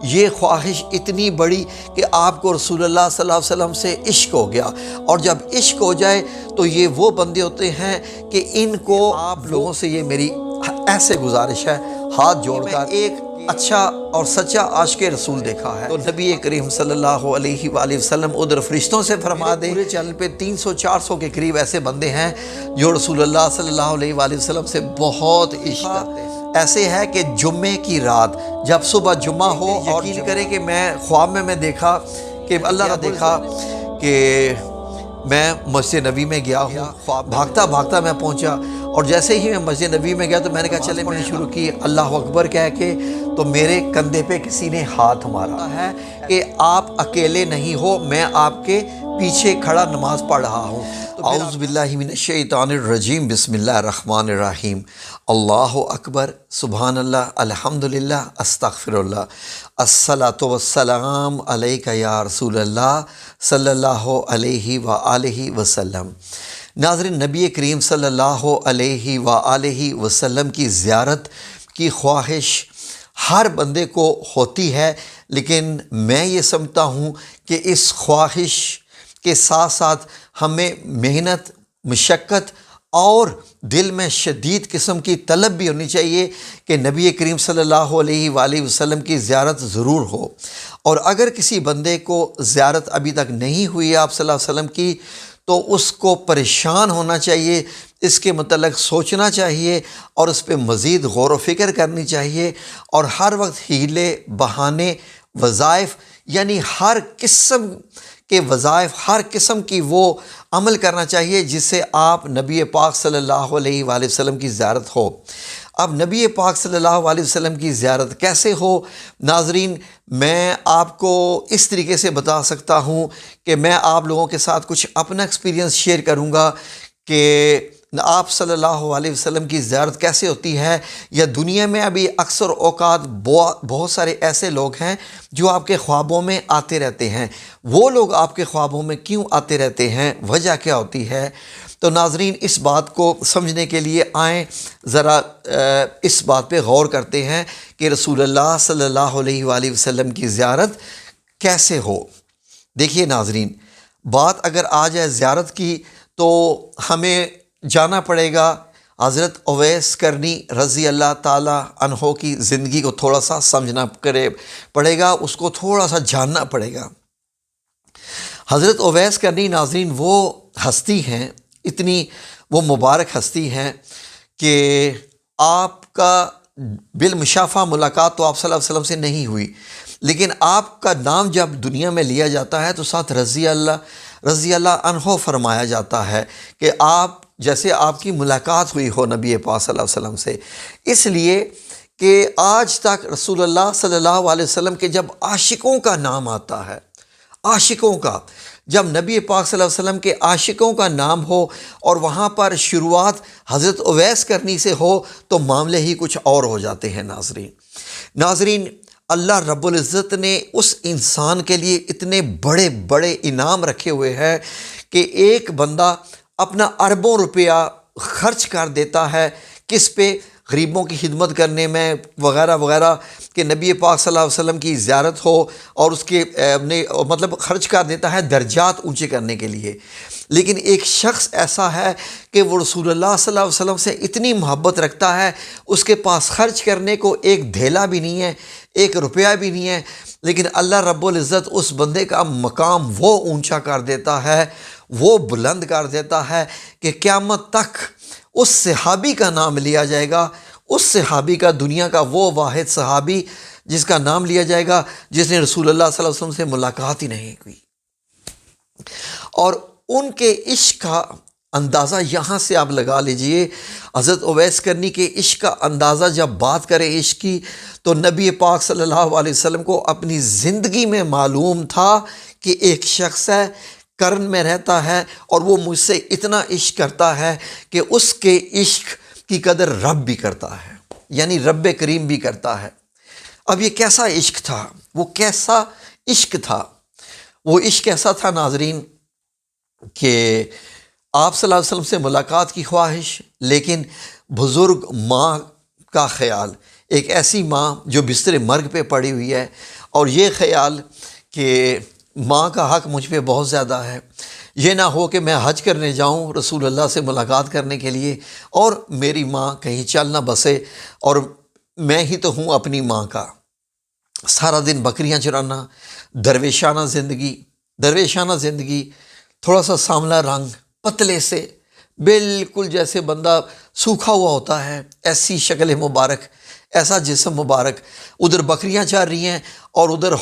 یہ خواہش اتنی بڑی کہ آپ کو رسول اللہ صلی اللہ علیہ وسلم سے عشق ہو گیا، اور جب عشق ہو جائے تو یہ وہ بندے ہوتے ہیں کہ ان کو آپ لوگوں سے یہ میری ایسے گزارش ہے، ہاتھ جوڑ کر ایک اچھا اور سچا عاشق رسول دیکھا ہے تو نبی کریم صلی اللہ علیہ وآلہ وسلم ادھر فرشتوں سے فرما دیں، پورے چینل پہ 300-400 کے قریب ایسے بندے ہیں جو رسول اللہ صلی اللہ علیہ وآلہ وسلم سے بہت عشق کرتے ہیں۔ ایسے ہے کہ جمعے کی رات جب صبح جمعہ ہو، اور یقین کریں کہ میں خواب میں دیکھا کہ اللہ نے دیکھا کہ میں مسجد نبی میں گیا ہوں، بھاگتا بھاگتا میں پہنچا، اور جیسے ہی میں مسجد نبی میں گیا تو میں نے کہا چلے پڑھنی شروع کی اللہ اکبر کہہ کے، تو میرے کندھے پہ کسی نے ہاتھ مارا ہے کہ آپ اکیلے نہیں ہو، میں آپ کے پیچھے کھڑا نماز پڑھ رہا ہوں۔ اعوذ باللہ من الشیطان الرجیم، بسم اللہ الرحمن الرحیم، اللہ اکبر، سبحان اللہ، الحمدللہ، استغفر اللہ، الصلاۃ والسلام علیک یا رسول اللہ صلی اللہ علیہ وآلہ وسلم۔ ناظرین، نبی کریم صلی اللہ علیہ وآلہ وسلم کی زیارت کی خواہش ہر بندے کو ہوتی ہے، لیکن میں یہ سمجھتا ہوں کہ اس خواہش کے ساتھ ساتھ ہمیں محنت، مشقت اور دل میں شدید قسم کی طلب بھی ہونی چاہیے کہ نبی کریم صلی اللہ علیہ وآلہ وسلم کی زیارت ضرور ہو۔ اور اگر کسی بندے کو زیارت ابھی تک نہیں ہوئی آپ صلی اللہ علیہ وسلم کی، تو اس کو پریشان ہونا چاہیے، اس کے متعلق سوچنا چاہیے، اور اس پہ مزید غور و فکر کرنی چاہیے، اور ہر وقت ہیلے، بہانے، وظائف، یعنی ہر قسم کے وظائف، ہر قسم کی وہ عمل کرنا چاہیے جس سے آپ نبی پاک صلی اللہ علیہ وآلہ وسلم کی زیارت ہو۔ اب نبی پاک صلی اللہ علیہ وسلم کی زیارت کیسے ہو؟ ناظرین، میں آپ کو اس طریقے سے بتا سکتا ہوں کہ میں آپ لوگوں کے ساتھ کچھ اپنا ایکسپیرینس شیئر کروں گا کہ آپ صلی اللہ علیہ وسلم کی زیارت کیسے ہوتی ہے۔ یا دنیا میں ابھی اکثر اوقات بہت سارے ایسے لوگ ہیں جو آپ کے خوابوں میں آتے رہتے ہیں، وہ لوگ آپ کے خوابوں میں کیوں آتے رہتے ہیں، وجہ کیا ہوتی ہے؟ تو ناظرین، اس بات کو سمجھنے کے لیے آئیں ذرا اس بات پہ غور کرتے ہیں کہ رسول اللہ صلی اللہ علیہ وآلہ وسلم کی زیارت کیسے ہو۔ دیکھیے ناظرین، بات اگر آ جائے زیارت کی تو ہمیں جانا پڑے گا حضرت اویس کرنی رضی اللہ تعالیٰ عنہ کی زندگی کو تھوڑا سا سمجھنا پڑے گا، اس کو تھوڑا سا جاننا پڑے گا۔ حضرت اویس کرنی ناظرین وہ ہستی ہیں، اتنی وہ مبارک ہستی ہیں کہ آپ کا بالمشافہ ملاقات تو آپ صلی اللہ علیہ وسلم سے نہیں ہوئی، لیکن آپ کا نام جب دنیا میں لیا جاتا ہے تو ساتھ رضی اللہ عنہ فرمایا جاتا ہے کہ آپ جیسے آپ کی ملاقات ہوئی ہو نبی پاک صلی اللہ علیہ وسلم سے، اس لیے کہ آج تک رسول اللہ صلی اللہ علیہ وسلم کے جب عاشقوں کا نام آتا ہے، عاشقوں کا، جب نبی پاک صلی اللہ علیہ وسلم کے عاشقوں کا نام ہو اور وہاں پر شروعات حضرت اویس کرنی سے ہو تو معاملے ہی کچھ اور ہو جاتے ہیں۔ ناظرین، اللہ رب العزت نے اس انسان کے لیے اتنے بڑے بڑے انعام رکھے ہوئے ہیں کہ ایک بندہ اپنا اربوں روپیہ خرچ کر دیتا ہے کس پہ؟ غریبوں کی خدمت کرنے میں وغیرہ وغیرہ، کہ نبی پاک صلی اللہ علیہ وسلم کی زیارت ہو، اور اس کے مطلب خرچ کر دیتا ہے درجات اونچے کرنے کے لیے۔ لیکن ایک شخص ایسا ہے کہ وہ رسول اللہ صلی اللہ علیہ وسلم سے اتنی محبت رکھتا ہے، اس کے پاس خرچ کرنے کو ایک دھیلا بھی نہیں ہے، ایک روپیہ بھی نہیں ہے، لیکن اللہ رب العزت اس بندے کا مقام وہ اونچا کر دیتا ہے، وہ بلند کر دیتا ہے کہ قیامت تک اس صحابی کا نام لیا جائے گا، اس صحابی کا، دنیا کا وہ واحد صحابی جس کا نام لیا جائے گا جس نے رسول اللہ صلی اللہ علیہ وسلم سے ملاقات ہی نہیں کی۔ اور ان کے عشق کا اندازہ یہاں سے آپ لگا لیجئے، حضرت اویس کرنی کے عشق کا اندازہ جب بات کریں عشق کی، تو نبی پاک صلی اللہ علیہ وسلم کو اپنی زندگی میں معلوم تھا کہ ایک شخص ہے، کرن میں رہتا ہے، اور وہ مجھ سے اتنا عشق کرتا ہے کہ اس کے عشق کی قدر رب بھی کرتا ہے، یعنی رب کریم بھی کرتا ہے۔ اب یہ کیسا عشق تھا؟ وہ کیسا عشق تھا؟ وہ عشق ایسا تھا ناظرین کہ آپ صلی اللہ علیہ وسلم سے ملاقات کی خواہش، لیکن بزرگ ماں کا خیال، ایک ایسی ماں جو بستر مرگ پہ پڑی ہوئی ہے اور یہ خیال کہ ماں کا حق مجھ پہ بہت زیادہ ہے، یہ نہ ہو کہ میں حج کرنے جاؤں رسول اللہ سے ملاقات کرنے کے لیے اور میری ماں کہیں چل نہ بسے، اور میں ہی تو ہوں اپنی ماں کا۔ سارا دن بکریاں چرانا، درویشانہ زندگی، تھوڑا سا سانولا رنگ، پتلے سے، بالکل جیسے بندہ سوکھا ہوا ہوتا ہے، ایسی شکل مبارک، ایسا جسم مبارک، ادھر بکریاں چار رہی ہیں اور ادھر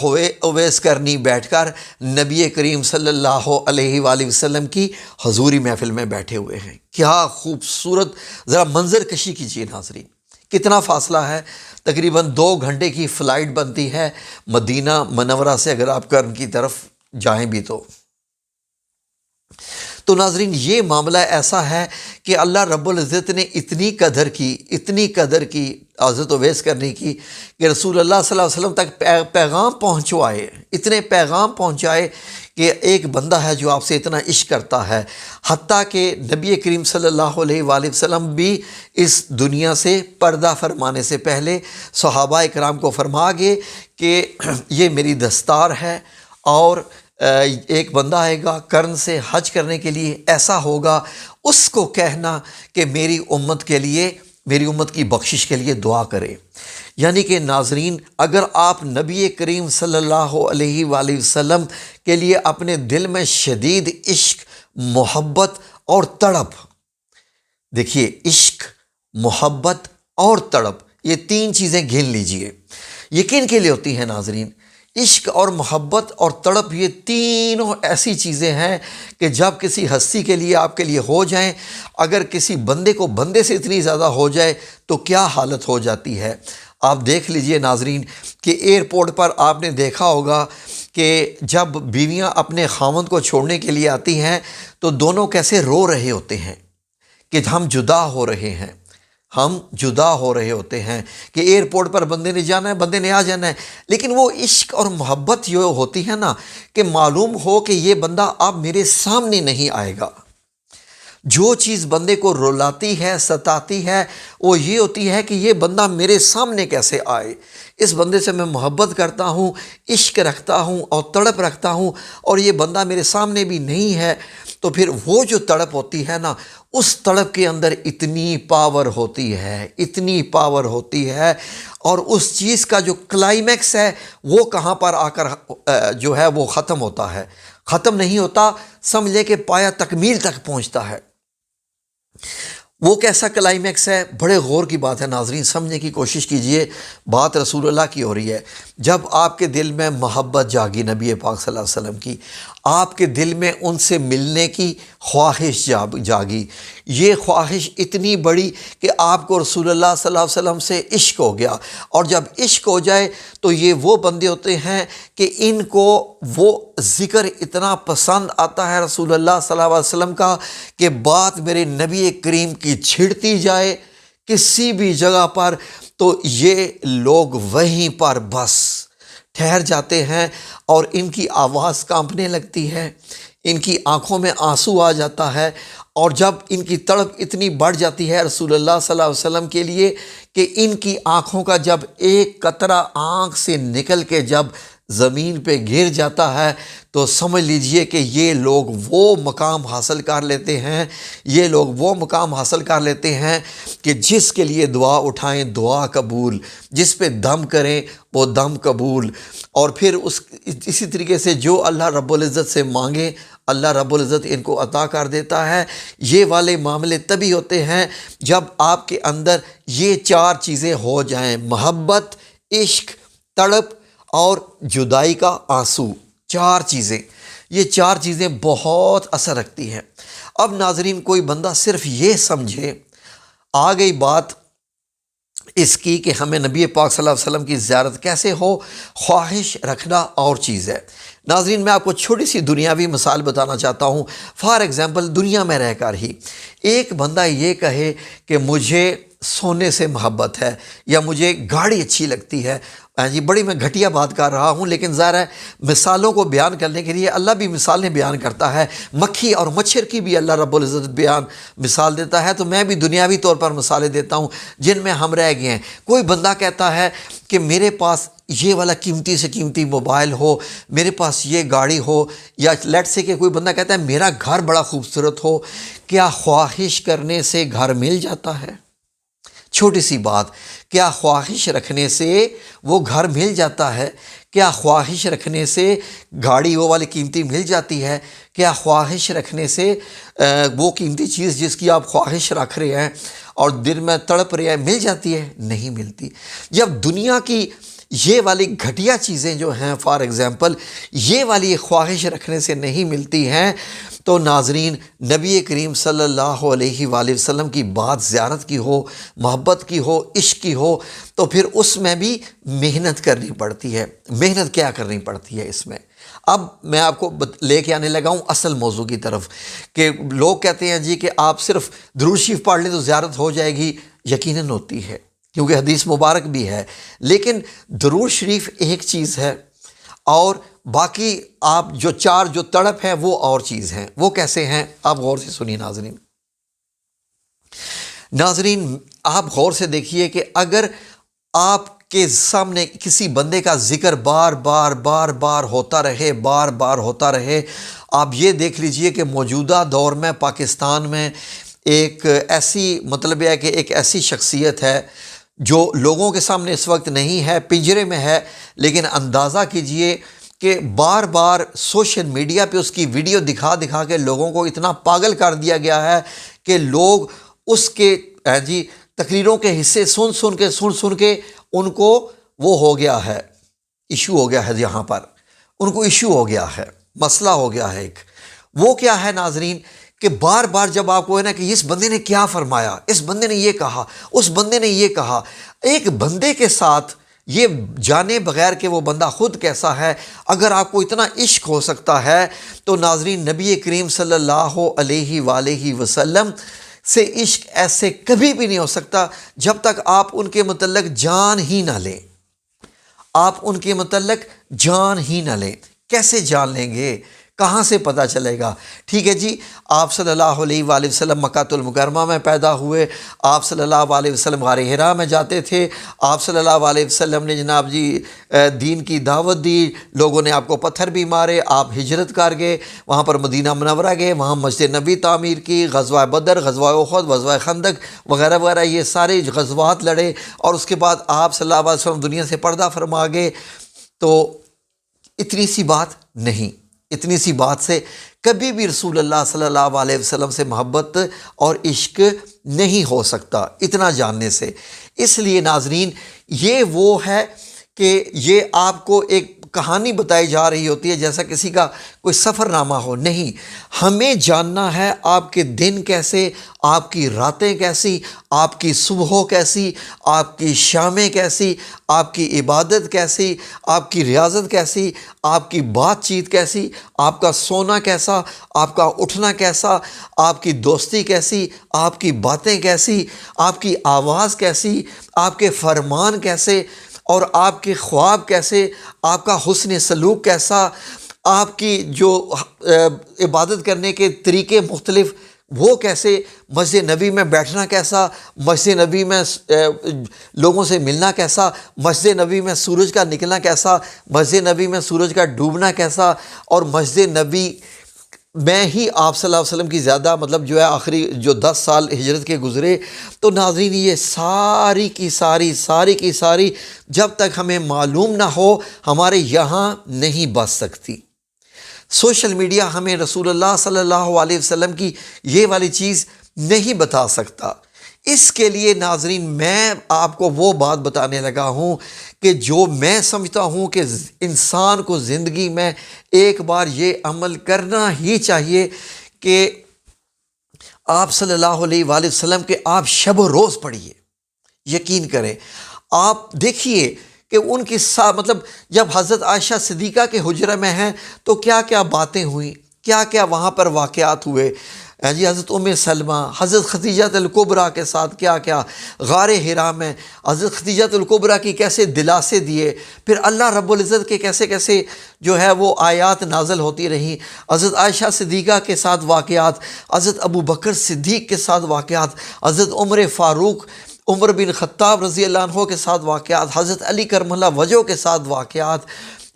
اویس کرنی بیٹھ کر نبی کریم صلی اللہ علیہ وآلہ وسلم کی حضوری محفل میں بیٹھے ہوئے ہیں۔ کیا خوبصورت، ذرا منظر کشی کیجیے ناظرین، کتنا فاصلہ ہے، تقریباً 2 گھنٹے کی فلائٹ بنتی ہے مدینہ منورہ سے اگر آپ کرم کی طرف جائیں بھی تو ناظرین یہ معاملہ ایسا ہے کہ اللہ رب العزت نے اتنی قدر کی حضرت اویس کرنے کی کہ رسول اللہ صلی اللہ علیہ وسلم تک پیغام پہنچوائے، اتنے پیغام پہنچائے کہ ایک بندہ ہے جو آپ سے اتنا عشق کرتا ہے، حتیٰ کہ نبی کریم صلی اللہ علیہ وآلہ وسلم بھی اس دنیا سے پردہ فرمانے سے پہلے صحابہ اکرام کو فرما گئے کہ یہ میری دستار ہے، اور ایک بندہ آئے گا قرن سے حج کرنے کے لیے، ایسا ہوگا، اس کو کہنا کہ میری امت کے لیے، میری امت کی بخشش کے لیے دعا کرے۔ یعنی کہ ناظرین، اگر آپ نبی کریم صلی اللہ علیہ وآلہ وسلم کے لیے اپنے دل میں شدید عشق، محبت اور تڑپ، دیکھیے عشق، محبت اور تڑپ، یہ 3 چیزیں گن لیجئے، یہ کن کے لیے ہوتی ہیں ناظرین؟ عشق اور محبت اور تڑپ، یہ تینوں ایسی چیزیں ہیں کہ جب کسی ہستی کے لیے آپ کے لیے ہو جائیں، اگر کسی بندے کو بندے سے اتنی زیادہ ہو جائے تو کیا حالت ہو جاتی ہے۔ آپ دیکھ لیجئے ناظرین کہ ایئرپورٹ پر آپ نے دیکھا ہوگا کہ جب بیویاں اپنے خاوند کو چھوڑنے کے لیے آتی ہیں تو دونوں کیسے رو رہے ہوتے ہیں کہ ہم جدا ہو رہے ہیں، ہم جدا ہو رہے ہوتے ہیں، کہ ایئرپورٹ پر بندے نے جانا ہے، بندے نے آ جانا ہے، لیکن وہ عشق اور محبت جو ہوتی ہے نا، کہ معلوم ہو کہ یہ بندہ اب میرے سامنے نہیں آئے گا۔ جو چیز بندے کو رلاتی ہے، ستاتی ہے، وہ یہ ہوتی ہے کہ یہ بندہ میرے سامنے کیسے آئے۔ اس بندے سے میں محبت کرتا ہوں، عشق رکھتا ہوں اور تڑپ رکھتا ہوں، اور یہ بندہ میرے سامنے بھی نہیں ہے، تو پھر وہ جو تڑپ ہوتی ہے نا، اس تڑپ کے اندر اتنی پاور ہوتی ہے، اور اس چیز کا جو کلائمیکس ہے وہ کہاں پر آ کر جو ہے وہ ختم ہوتا ہے، ختم نہیں ہوتا، سمجھے کہ پایا تکمیل تک پہنچتا ہے۔ وہ کیسا کلائمیکس ہے؟ بڑے غور کی بات ہے ناظرین، سمجھنے کی کوشش کیجئے، بات رسول اللہ کی ہو رہی ہے۔ جب آپ کے دل میں محبت جاگی نبی پاک صلی اللہ علیہ وسلم کی، آپ کے دل میں ان سے ملنے کی خواہش جاگی، یہ خواہش اتنی بڑی کہ آپ کو رسول اللہ صلی اللہ علیہ وسلم سے عشق ہو گیا، اور جب عشق ہو جائے تو یہ وہ بندے ہوتے ہیں کہ ان کو وہ ذکر اتنا پسند آتا ہے رسول اللہ صلی اللہ علیہ وسلم کا کہ بات میرے نبی کریم کی چھڑتی جائے کسی بھی جگہ پر، تو یہ لوگ وہیں پر بس ٹھہر جاتے ہیں، اور ان کی آواز کانپنے لگتی ہے، ان کی آنکھوں میں آنسو آ جاتا ہے، اور جب ان کی تڑپ اتنی بڑھ جاتی ہے رسول اللہ صلی اللہ علیہ وسلم کے لیے کہ ان کی آنکھوں کا جب ایک قطرہ آنکھ سے نکل کے جب زمین پہ گر جاتا ہے تو سمجھ لیجئے کہ یہ لوگ وہ مقام حاصل کر لیتے ہیں کہ جس کے لیے دعا اٹھائیں دعا قبول، جس پہ دم کریں وہ دم قبول، اور پھر اسی طریقے سے جو اللہ رب العزت سے مانگے اللہ رب العزت ان کو عطا کر دیتا ہے۔ یہ والے معاملے تبھی ہوتے ہیں جب آپ کے اندر یہ 4 چیزیں ہو جائیں، محبت، عشق، تڑپ اور جدائی کا آنسو، 4 چیزیں، یہ 4 چیزیں بہت اثر رکھتی ہیں۔ اب ناظرین کوئی بندہ صرف یہ سمجھے، آ گئی بات اس کی کہ ہمیں نبی پاک صلی اللہ علیہ وسلم کی زیارت کیسے ہو، خواہش رکھنا اور چیز ہے۔ ناظرین میں آپ کو چھوٹی سی دنیاوی مثال بتانا چاہتا ہوں۔ فار ایگزامپل دنیا میں رہ کر ہی ایک بندہ یہ کہے کہ مجھے سونے سے محبت ہے، یا مجھے گاڑی اچھی لگتی ہے، ہاں جی، بڑی میں گھٹیا بات کر رہا ہوں، لیکن ظاہر ہے مثالوں کو بیان کرنے کے لیے اللہ بھی مثالیں بیان کرتا ہے، مکھی اور مچھر کی بھی اللہ رب العزت مثال دیتا ہے، تو میں بھی دنیاوی طور پر مثالیں دیتا ہوں جن میں ہم رہ گئے ہیں۔ کوئی بندہ کہتا ہے کہ میرے پاس یہ والا قیمتی سے قیمتی موبائل ہو، میرے پاس یہ گاڑی ہو، یا لیٹ سے کہ کوئی بندہ کہتا ہے میرا گھر بڑا خوبصورت ہو۔ کیا خواہش کرنے سے گھر مل جاتا ہے؟ چھوٹی سی بات، کیا خواہش رکھنے سے وہ گھر مل جاتا ہے؟ کیا خواہش رکھنے سے گاڑی وہ والی قیمتی مل جاتی ہے؟ کیا خواہش رکھنے سے وہ قیمتی چیز جس کی آپ خواہش رکھ رہے ہیں اور دل میں تڑپ رہے ہیں مل جاتی ہے؟ نہیں ملتی۔ جب دنیا کی یہ والی گھٹیا چیزیں جو ہیں، فار ایگزامپل یہ والی خواہش رکھنے سے نہیں ملتی ہیں، تو ناظرین نبی کریم صلی اللہ علیہ وآلہ وسلم کی بات زیارت کی ہو، محبت کی ہو، عشق کی ہو، تو پھر اس میں بھی محنت کرنی پڑتی ہے۔ محنت کیا کرنی پڑتی ہے اس میں؟ اب میں آپ کو لے کے آنے لگا ہوں اصل موضوع کی طرف، کہ لوگ کہتے ہیں جی کہ آپ صرف درود شریف پڑھ لیں تو زیارت ہو جائے گی۔ یقیناً ہوتی ہے، کیونکہ حدیث مبارک بھی ہے، لیکن درود شریف ایک چیز ہے اور باقی آپ جو تڑپ ہے وہ اور چیز ہیں۔ وہ کیسے ہیں؟ آپ غور سے سنیے ناظرین، آپ غور سے دیکھیے کہ اگر آپ کے سامنے کسی بندے کا ذکر بار بار ہوتا رہے، آپ یہ دیکھ لیجئے کہ موجودہ دور میں پاکستان میں ایک ایسی شخصیت ہے جو لوگوں کے سامنے اس وقت نہیں ہے، پنجرے میں ہے، لیکن اندازہ کیجئے کہ بار بار سوشل میڈیا پہ اس کی ویڈیو دکھا کے لوگوں کو اتنا پاگل کر دیا گیا ہے کہ لوگ اس کے تقریروں کے حصے سن کے ان کو وہ ہو گیا ہے، ایشو ہو گیا ہے، یہاں پر ان کو ایشو ہو گیا ہے، مسئلہ ہو گیا ہے ایک۔ وہ کیا ہے ناظرین کہ بار بار جب آپ کو ہے نا کہ اس بندے نے کیا فرمایا، اس بندے نے یہ کہا، اس بندے نے یہ کہا، ایک بندے کے ساتھ یہ جانے بغیر کہ وہ بندہ خود کیسا ہے، اگر آپ کو اتنا عشق ہو سکتا ہے تو ناظرین نبی کریم صلی اللہ علیہ وآلہ وسلم سے عشق ایسے کبھی بھی نہیں ہو سکتا جب تک آپ ان کے متعلق جان ہی نہ لیں۔ آپ ان کے متعلق جان ہی نہ لیں۔ کیسے جان لیں گے؟ کہاں سے پتہ چلے گا؟ ٹھیک ہے جی، آپ صلی اللہ علیہ وآلہ وسلم مکہ المکرمہ میں پیدا ہوئے، آپ صلی اللہ علیہ وسلم غار حرا میں جاتے تھے، آپ صلی اللہ علیہ وسلم نے جناب جی دین کی دعوت دی، لوگوں نے آپ کو پتھر بھی مارے، آپ ہجرت کر گئے، وہاں پر مدینہ منورہ گئے، وہاں مسجد نبی تعمیر کی، غزوہ بدر، غزوہ احد، غزوہ خندق وغیرہ وغیرہ، یہ سارے غزوات لڑے، اور اس کے بعد آپ صلی اللہ علیہ وسلم دنیا سے پردہ فرما گئے۔ تو اتنی سی بات نہیں، اتنی سی بات سے کبھی بھی رسول اللہ صلی اللہ علیہ وسلم سے محبت اور عشق نہیں ہو سکتا، اتنا جاننے سے۔ اس لیے ناظرین یہ وہ ہے کہ یہ آپ کو ایک کہانی بتائی جا رہی ہوتی ہے جیسا کسی کا کوئی سفر نامہ ہو، نہیں، ہمیں جاننا ہے آپ کے دن کیسے، آپ کی راتیں کیسی، آپ کی صبح کیسی، آپ کی شامیں کیسی، آپ کی عبادت کیسی، آپ کی ریاضت کیسی، آپ کی بات چیت کیسی، آپ کا سونا کیسا، آپ کا اٹھنا کیسا، آپ کی دوستی کیسی، آپ کی باتیں کیسی، آپ کی آواز کیسی، آپ کے فرمان کیسے، اور آپ کے خواب کیسے، آپ کا حسن سلوک کیسا، آپ کی جو عبادت کرنے کے طریقے مختلف وہ کیسے، مسجد نبی میں بیٹھنا کیسا، مسجد نبی میں لوگوں سے ملنا کیسا، مسجد نبی میں سورج کا نکلنا کیسا، مسجد نبی میں سورج کا ڈوبنا کیسا، اور مسجد نبی میں ہی آپ صلی اللہ علیہ وسلم کی زیادہ جو ہے آخری جو 10 سال ہجرت کے گزرے۔ تو ناظرین یہ ساری کی ساری جب تک ہمیں معلوم نہ ہو ہمارے یہاں نہیں بس سکتی۔ سوشل میڈیا ہمیں رسول اللہ صلی اللہ علیہ وسلم کی یہ والی چیز نہیں بتا سکتا۔ اس کے لیے ناظرین میں آپ کو وہ بات بتانے لگا ہوں کہ جو میں سمجھتا ہوں کہ انسان کو زندگی میں ایک بار یہ عمل کرنا ہی چاہیے کہ آپ صلی اللہ علیہ وآلہ وسلم کے آپ شب و روز پڑھیے، یقین کریں۔ آپ دیکھیے کہ ان کی جب حضرت عائشہ صدیقہ کے حجرہ میں ہیں تو کیا کیا باتیں ہوئیں، کیا کیا وہاں پر واقعات ہوئے۔ جی حضرت سلمہ، حضرت خدیجہ الکبریٰ کے ساتھ کیا کیا، غار حرا میں حضرت خدیجہ الکبریٰ کی کیسے دلاسے دیے، پھر اللہ رب العزت کے کیسے کیسے جو ہے وہ آیات نازل ہوتی رہیں، حضرت عائشہ صدیقہ کے ساتھ واقعات، حضرت ابو بکر صدیق کے ساتھ واقعات، حضرت عمر فاروق، عمر بن خطاب رضی اللہ عنہ کے ساتھ واقعات، حضرت علی کرم اللہ وجہہ کے ساتھ واقعات،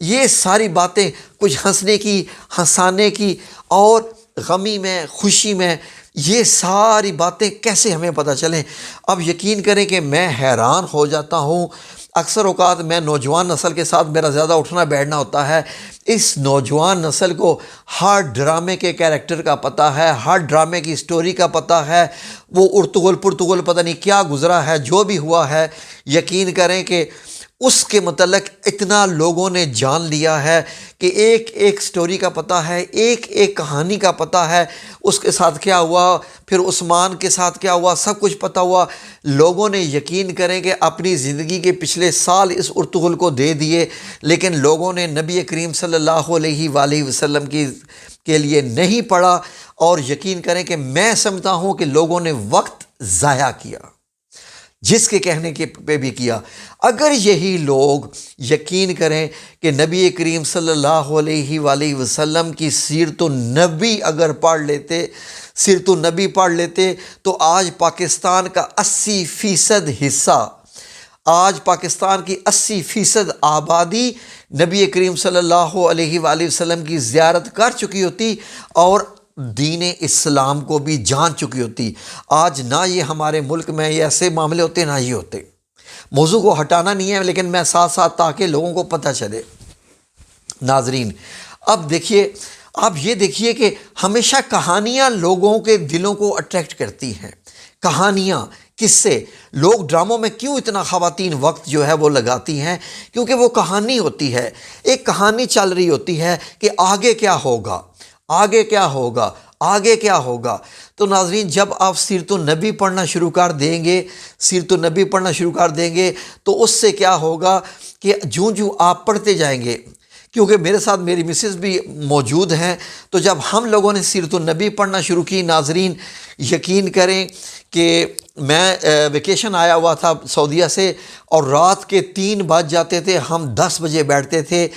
یہ ساری باتیں کچھ ہنسنے کی، ہنسانے کی، اور غمی میں، خوشی میں، یہ ساری باتیں کیسے ہمیں پتہ چلیں۔ اب یقین کریں کہ میں حیران ہو جاتا ہوں، اکثر اوقات میں نوجوان نسل کے ساتھ میرا زیادہ اٹھنا بیٹھنا ہوتا ہے، اس نوجوان نسل کو ہر ڈرامے کے کیریکٹر کا پتہ ہے، ہر ڈرامے کی سٹوری کا پتہ ہے، وہ ارطغرل پرتغال پتہ نہیں کیا گزرا ہے، جو بھی ہوا ہے، یقین کریں کہ اس کے متعلق اتنا لوگوں نے جان لیا ہے کہ ایک ایک سٹوری کا پتہ ہے، ایک ایک کہانی کا پتہ ہے، اس کے ساتھ کیا ہوا، پھر عثمان کے ساتھ کیا ہوا، سب کچھ پتہ ہوا۔ لوگوں نے یقین کریں کہ اپنی زندگی کے پچھلے سال اس ارطغرل کو دے دیے، لیکن لوگوں نے نبی کریم صلی اللہ علیہ وآلہ وسلم کے لیے نہیں پڑھا، اور یقین کریں کہ میں سمجھتا ہوں کہ لوگوں نے وقت ضائع کیا، جس کے کہنے کے پہ بھی کیا۔ اگر یہی لوگ یقین کریں کہ نبی کریم صلی اللہ علیہ وآلہ وسلم کی سیرت النبی اگر پڑھ لیتے، سیرت النبی پڑھ لیتے، تو آج پاکستان کا 80% حصہ، آج پاکستان کی 80% آبادی نبی کریم صلی اللہ علیہ وآلہ وسلم کی زیارت کر چکی ہوتی اور دین اسلام کو بھی جان چکی ہوتی۔ آج نہ یہ ہمارے ملک میں یہ ایسے معاملے ہوتے، نہ یہ ہوتے۔ موضوع کو ہٹانا نہیں ہے، لیکن میں ساتھ ساتھ تاکہ لوگوں کو پتہ چلے۔ ناظرین، اب دیکھیے، اب یہ دیکھیے کہ ہمیشہ کہانیاں لوگوں کے دلوں کو اٹریکٹ کرتی ہیں۔ کہانیاں کس سے؟ لوگ ڈراموں میں کیوں اتنا خواتین وقت جو ہے وہ لگاتی ہیں؟ کیونکہ وہ کہانی ہوتی ہے، ایک کہانی چل رہی ہوتی ہے کہ آگے کیا ہوگا، آگے کیا ہوگا، آگے کیا ہوگا۔ تو ناظرین، جب آپ سیرت النبی پڑھنا شروع کر دیں گے، سیرت النبی پڑھنا شروع کر دیں گے، تو اس سے کیا ہوگا کہ جوں جوں آپ پڑھتے جائیں گے، کیونکہ میرے ساتھ میری مسز بھی موجود ہیں، تو جب ہم لوگوں نے سیرت النبی پڑھنا شروع کی، ناظرین یقین کریں کہ میں ویکیشن آیا ہوا تھا سعودیہ سے، اور رات کے 3 بج جاتے تھے، ہم 10 بجے بیٹھتے تھے،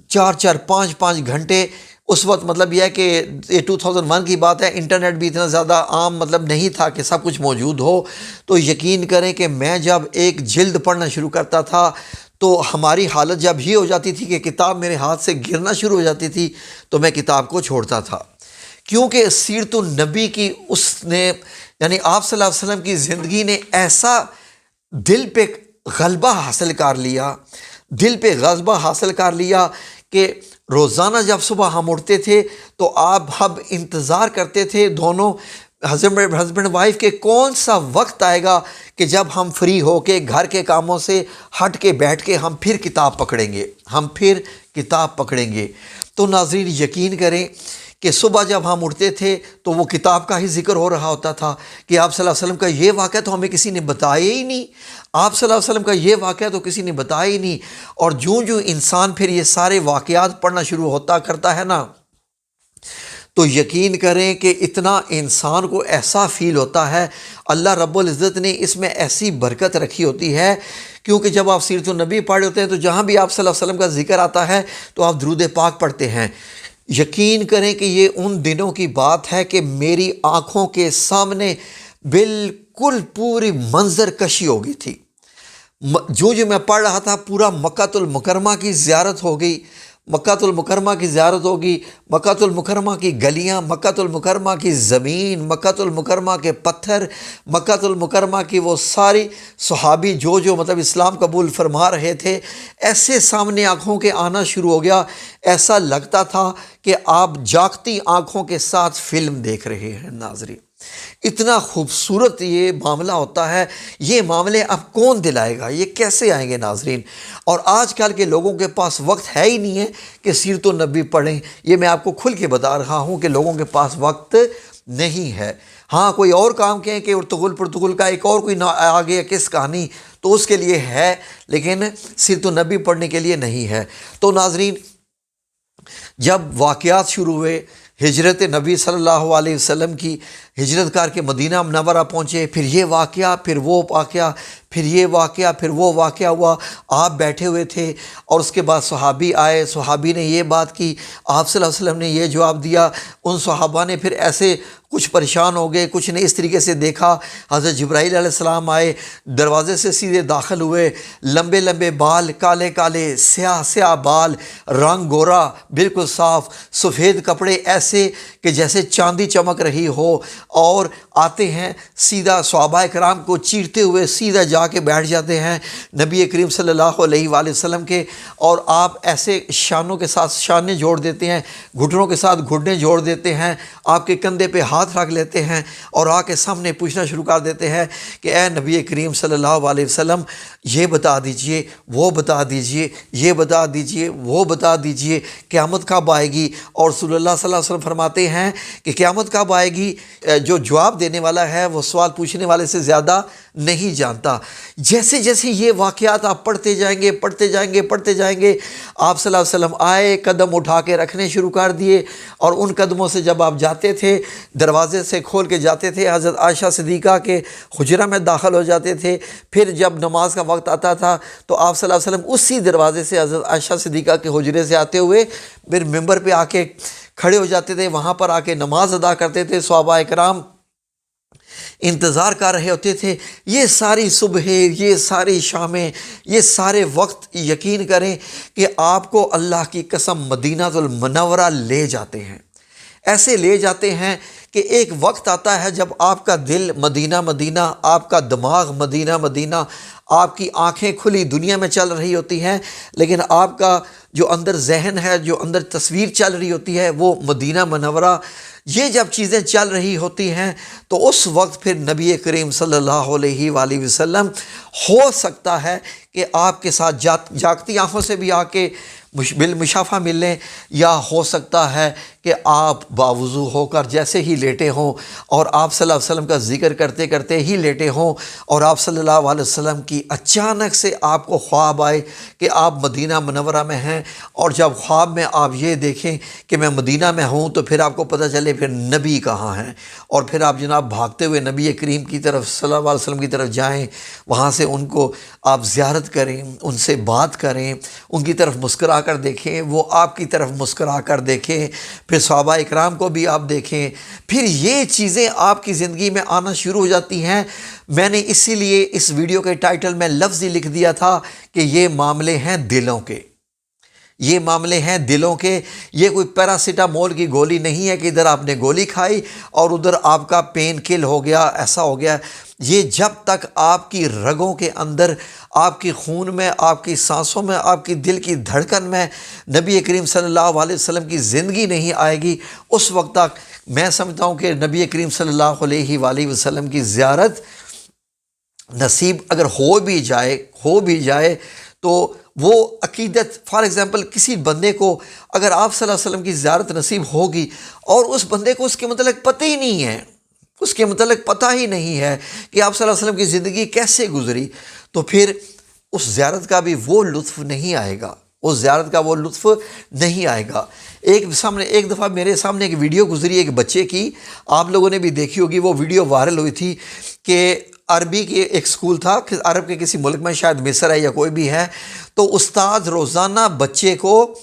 4 5 گھنٹے۔ اس وقت مطلب یہ ہے کہ یہ 2001 کی بات ہے، انٹرنیٹ بھی اتنا زیادہ عام مطلب نہیں تھا کہ سب کچھ موجود ہو۔ تو یقین کریں کہ میں جب ایک جلد پڑھنا شروع کرتا تھا، تو ہماری حالت جب یہ ہو جاتی تھی کہ کتاب میرے ہاتھ سے گرنا شروع ہو جاتی تھی، تو میں کتاب کو چھوڑتا تھا، کیونکہ سیرت النبی کی اس نے، یعنی آپ صلی اللہ علیہ وسلم کی زندگی نے ایسا دل پہ غلبہ حاصل کر لیا، دل پہ غلبہ حاصل کر لیا کہ روزانہ جب صبح ہم اٹھتے تھے تو آپ ہم انتظار کرتے تھے دونوں ہسبینڈ وائف کے، کون سا وقت آئے گا کہ جب ہم فری ہو کے گھر کے کاموں سے ہٹ کے بیٹھ کے ہم پھر کتاب پکڑیں گے، ہم پھر کتاب پکڑیں گے۔ تو ناظرین یقین کریں کہ صبح جب ہم اٹھتے تھے تو وہ کتاب کا ہی ذکر ہو رہا ہوتا تھا کہ آپ صلی اللہ علیہ وسلم کا یہ واقعہ تو ہمیں کسی نے بتایا ہی نہیں، آپ صلی اللہ علیہ وسلم کا یہ واقعہ تو کسی نے بتایا ہی نہیں۔ اور جوں جوں انسان پھر یہ سارے واقعات پڑھنا شروع ہوتا کرتا ہے نا، تو یقین کریں کہ اتنا انسان کو ایسا فیل ہوتا ہے، اللہ رب العزت نے اس میں ایسی برکت رکھی ہوتی ہے، کیونکہ جب آپ سیرت النبی پڑھ رہے ہوتے ہیں تو جہاں بھی آپ صلی اللہ علیہ وسلم کا ذکر آتا ہے تو آپ درود پاک پڑھتے ہیں۔ یقین کریں کہ یہ ان دنوں کی بات ہے کہ میری آنکھوں کے سامنے بالکل پوری منظر کشی ہو گئی تھی۔ جو میں پڑھ رہا تھا، پورا مکہ المکرمہ کی زیارت ہو گئی، مکہ المکرمہ کی زیارت ہوگی، مکہ المکرمہ کی گلیاں، مکہ المکرمہ کی زمین، مکہ المکرمہ کے پتھر، مکہ المکرمہ کی وہ ساری صحابی جو مطلب اسلام قبول فرما رہے تھے، ایسے سامنے آنکھوں کے آنا شروع ہو گیا۔ ایسا لگتا تھا کہ آپ جاگتی آنکھوں کے ساتھ فلم دیکھ رہے ہیں۔ ناظرین، اتنا خوبصورت یہ معاملہ ہوتا ہے۔ یہ معاملے اب کون دلائے گا؟ یہ کیسے آئیں گے ناظرین؟ اور آج کل کے لوگوں کے پاس وقت ہے ہی نہیں ہے کہ سیرت النبی پڑھیں۔ یہ میں آپ کو کھل کے بتا رہا ہوں کہ لوگوں کے پاس وقت نہیں ہے۔ ہاں، کوئی اور کام کہیں کہ ارطغرل پرتغال کا ایک اور کوئی آگے کس کہانی، تو اس کے لیے ہے، لیکن سیرت النبی پڑھنے کے لیے نہیں ہے۔ تو ناظرین، جب واقعات شروع ہوئے، ہجرت نبی صلی اللہ علیہ وسلم کی، ہجرت کر کے مدینہ منورہ پہنچے، پھر یہ واقعہ، پھر وہ واقعہ، پھر یہ واقعہ، پھر وہ واقعہ ہوا، آپ بیٹھے ہوئے تھے اور اس کے بعد صحابی آئے، صحابی نے یہ بات کی، آپ صلی اللہ علیہ وسلم نے یہ جواب دیا، ان صحابہ نے پھر ایسے کچھ پریشان ہو گئے، کچھ نے اس طریقے سے دیکھا، حضرت جبرائیل علیہ السلام آئے، دروازے سے سیدھے داخل ہوئے، لمبے لمبے بال، کالے کالے، سیاہ سیاہ بال، رنگ گورا، بالکل صاف، سفید کپڑے ایسے کہ جیسے چاندی چمک رہی ہو، اور آتے ہیں سیدھا صحابہ کرام کو چیرتے ہوئے سیدھا جا کے بیٹھ جاتے ہیں نبی کریم صلی اللہ علیہ وآلہ وسلم کے، اور آپ ایسے شانوں کے ساتھ شانے جوڑ دیتے ہیں، گھٹنوں کے ساتھ گھٹنے جوڑ دیتے ہیں، آپ کے کندھے پہ ہاتھ رکھ لیتے ہیں اور آ کے سامنے پوچھنا شروع کر دیتے ہیں کہ اے نبی کریم صلی اللہ علیہ وسلم، یہ بتا دیجئے، وہ بتا دیجئے، یہ بتا دیجئے، وہ بتا دیجئے، قیامت کب آئے گی؟ اور رسول اللہ صلی اللہ علیہ وسلم فرماتے ہیں کہ قیامت کب آئے گی، جو جواب دینے والا ہے وہ سوال پوچھنے والے سے زیادہ نہیں جانتا۔ جیسے جیسے یہ واقعات آپ پڑھتے جائیں گے، پڑھتے جائیں گے، پڑھتے جائیں گے، آپ صلی اللہ علیہ وسلم آئے، قدم اٹھا کے رکھنے شروع کر دیے، اور ان قدموں سے جب آپ جاتے تھے، دروازے سے کھول کے جاتے تھے، حضرت عائشہ صدیقہ کے حجرہ میں داخل ہو جاتے تھے، پھر جب نماز کا وقت آتا تھا تو آپ صلی اللہ علیہ وسلم اسی دروازے سے حضرت عائشہ صدیقہ کے حجرے سے آتے ہوئے پھر ممبر پہ آ کے کھڑے ہو جاتے تھے، وہاں پر آ کے نماز ادا کرتے تھے، صحابہ کرام انتظار کر رہے ہوتے تھے۔ یہ ساری صبح، یہ ساری شامیں، یہ سارے وقت یقین کریں کہ آپ کو اللہ کی قسم مدینہ المنورہ لے جاتے ہیں، ایسے لے جاتے ہیں کہ ایک وقت آتا ہے جب آپ کا دل مدینہ مدینہ، آپ کا دماغ مدینہ مدینہ، آپ کی آنکھیں کھلی دنیا میں چل رہی ہوتی ہیں، لیکن آپ کا جو اندر ذہن ہے، جو اندر تصویر چل رہی ہوتی ہے وہ مدینہ منورہ۔ یہ جب چیزیں چل رہی ہوتی ہیں تو اس وقت پھر نبی کریم صلی اللہ علیہ وآلہ وسلم ہو سکتا ہے کہ آپ کے ساتھ جاگتی آنکھوں سے بھی آ کے بالمشافہ مل لیں، یا ہو سکتا ہے کہ آپ باوضو ہو کر جیسے ہی لیٹے ہوں اور آپ صلی اللہ علیہ وسلم کا ذکر کرتے کرتے ہی لیٹے ہوں، اور آپ صلی اللہ علیہ وسلم کی اچانک سے آپ کو خواب آئے کہ آپ مدینہ منورہ میں ہیں، اور جب خواب میں آپ یہ دیکھیں کہ میں مدینہ میں ہوں تو پھر آپ کو پتہ چلے پھر نبی کہاں ہیں، اور پھر آپ جناب بھاگتے ہوئے نبی کریم کی طرف صلی اللہ علیہ وسلم کی طرف جائیں، وہاں سے ان کو آپ زیارت کریں، ان سے بات کریں، ان کی طرف مسکرا کر دیکھیں، وہ آپ کی طرف مسکرا کر دیکھیں، پھر صحابہ اکرام کو بھی آپ دیکھیں، پھر یہ چیزیں آپ کی زندگی میں آنا شروع ہو جاتی ہیں۔ میں نے اسی لیے اس ویڈیو کے ٹائٹل میں لفظ ہی لکھ دیا تھا کہ یہ معاملے ہیں دلوں کے، یہ معاملے ہیں دلوں کے۔ یہ کوئی پیراسیٹامول کی گولی نہیں ہے کہ ادھر آپ نے گولی کھائی اور ادھر آپ کا پین کل ہو گیا، ایسا ہو گیا۔ یہ جب تک آپ کی رگوں کے اندر، آپ کی خون میں، آپ کی سانسوں میں، آپ کی دل کی دھڑکن میں نبی کریم صلی اللہ علیہ وسلم کی زندگی نہیں آئے گی، اس وقت تک میں سمجھتا ہوں کہ نبی کریم صلی اللہ علیہ وآلہ وسلم کی زیارت نصیب اگر ہو بھی جائے تو وہ عقیدت، فار ایگزامپل کسی بندے کو اگر آپ صلی اللہ علیہ وسلم کی زیارت نصیب ہوگی اور اس بندے کو اس کے متعلق پتہ ہی نہیں ہے، اس کے متعلق پتہ ہی نہیں ہے کہ آپ صلی اللہ علیہ وسلم کی زندگی کیسے گزری، تو پھر اس زیارت کا بھی وہ لطف نہیں آئے گا، اس زیارت کا وہ لطف نہیں آئے گا۔ ایک دفعہ میرے سامنے ایک ویڈیو گزری ایک بچے کی، آپ لوگوں نے بھی دیکھی ہوگی، وہ ویڈیو وائرل ہوئی تھی کہ عربی کے ایک سکول تھا، عرب کے کسی ملک میں، شاید مصر ہے یا کوئی بھی ہے، تو استاد روزانہ بچے کو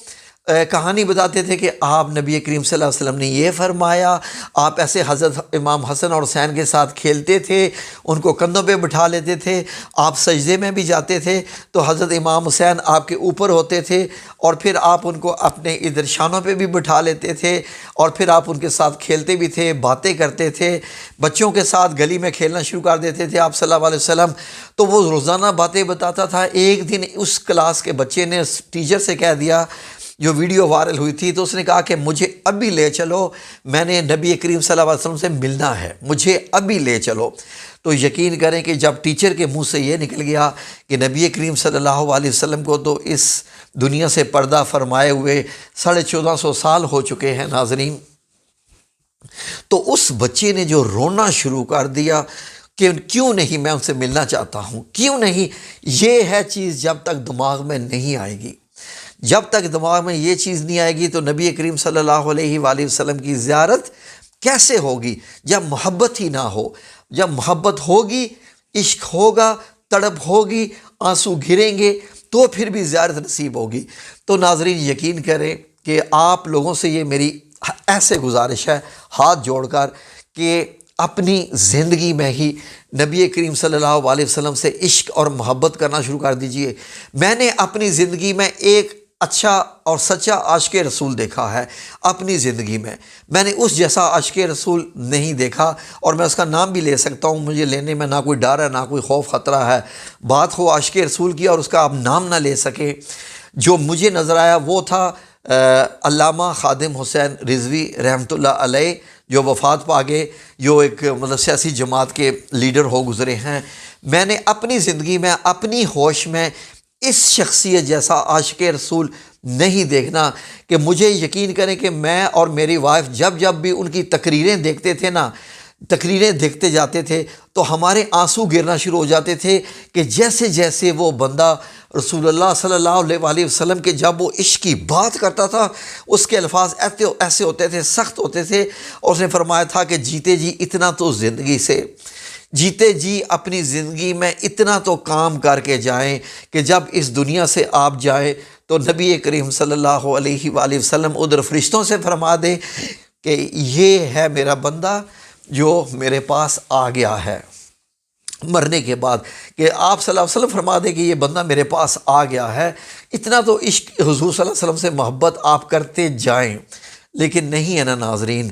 کہانی بتاتے تھے کہ آپ نبی کریم صلی اللہ علیہ وسلم نے یہ فرمایا، آپ ایسے حضرت امام حسن اور حسین کے ساتھ کھیلتے تھے، ان کو کندھوں پہ بٹھا لیتے تھے، آپ سجدے میں بھی جاتے تھے تو حضرت امام حسین آپ کے اوپر ہوتے تھے، اور پھر آپ ان کو اپنے ادھر شانوں پہ بھی بٹھا لیتے تھے، اور پھر آپ ان کے ساتھ کھیلتے بھی تھے، باتیں کرتے تھے، بچوں کے ساتھ گلی میں کھیلنا شروع کر دیتے تھے آپ صلی اللہ علیہ وسلم۔ تو وہ روزانہ باتیں بتاتا تھا۔ ایک دن اس کلاس کے بچے نے ٹیچر سے کہہ دیا، جو ویڈیو وائرل ہوئی تھی، تو اس نے کہا کہ مجھے ابھی لے چلو، میں نے نبی کریم صلی اللہ علیہ وسلم سے ملنا ہے، مجھے ابھی لے چلو۔ تو یقین کریں کہ جب ٹیچر کے منہ سے یہ نکل گیا کہ نبی کریم صلی اللہ علیہ وسلم کو تو اس دنیا سے پردہ فرمائے ہوئے 1450 سال ہو چکے ہیں ناظرین، تو اس بچے نے جو رونا شروع کر دیا کہ کیوں نہیں، میں ان سے ملنا چاہتا ہوں، کیوں نہیں۔ یہ ہے چیز جب تک دماغ میں نہیں آئے گی، جب تک دماغ میں یہ چیز نہیں آئے گی تو نبی کریم صلی اللہ علیہ وآلہ وسلم کی زیارت کیسے ہوگی؟ جب محبت ہی نہ ہو۔ جب محبت ہوگی، عشق ہوگا، تڑپ ہوگی، آنسو گریں گے تو پھر بھی زیارت نصیب ہوگی۔ تو ناظرین یقین کریں کہ آپ لوگوں سے یہ میری ایسے گزارش ہے ہاتھ جوڑ کر کہ اپنی زندگی میں ہی نبی کریم صلی اللہ علیہ وسلم سے عشق اور محبت کرنا شروع کر دیجئے۔ میں نے اپنی زندگی میں ایک اچھا اور سچا عاشق رسول دیکھا ہے اپنی زندگی میں۔ میں نے اس جیسا عاشق رسول نہیں دیکھا، اور میں اس کا نام بھی لے سکتا ہوں، مجھے لینے میں نہ کوئی ڈر ہے نہ کوئی خوف خطرہ ہے۔ بات ہو عاشق رسول کی اور اس کا آپ نام نہ لے سکیں، جو مجھے نظر آیا وہ تھا علامہ خادم حسین رضوی رحمۃ اللہ علیہ، جو وفات پا گئے، جو ایک مطلب سیاسی جماعت کے لیڈر ہو گزرے ہیں۔ میں نے اپنی زندگی میں اپنی ہوش میں اس شخصیت جیسا عاشق رسول نہیں دیکھنا، کہ مجھے یقین کریں کہ میں اور میری وائف جب بھی ان کی تقریریں دیکھتے تھے نا، تقریریں دیکھتے جاتے تھے تو ہمارے آنسو گرنا شروع ہو جاتے تھے، کہ جیسے جیسے وہ بندہ رسول اللہ صلی اللہ علیہ وآلہ وسلم کے جب وہ عشق کی بات کرتا تھا، اس کے الفاظ ایسے ہوتے تھے، سخت ہوتے تھے، اور اس نے فرمایا تھا کہ جیتے جی اتنا تو زندگی سے، جیتے جی اپنی زندگی میں اتنا تو کام کر کے جائیں کہ جب اس دنیا سے آپ جائیں تو نبی کریم صلی اللہ علیہ وآلہ وسلم ادھر فرشتوں سے فرما دیں کہ یہ ہے میرا بندہ جو میرے پاس آ گیا ہے مرنے کے بعد، کہ آپ صلی اللہ علیہ وسلم فرما دیں کہ یہ بندہ میرے پاس آ گیا ہے۔ اتنا تو عشق حضور صلی اللہ علیہ وسلم سے محبت آپ کرتے جائیں، لیکن نہیں ہے نا ناظرین،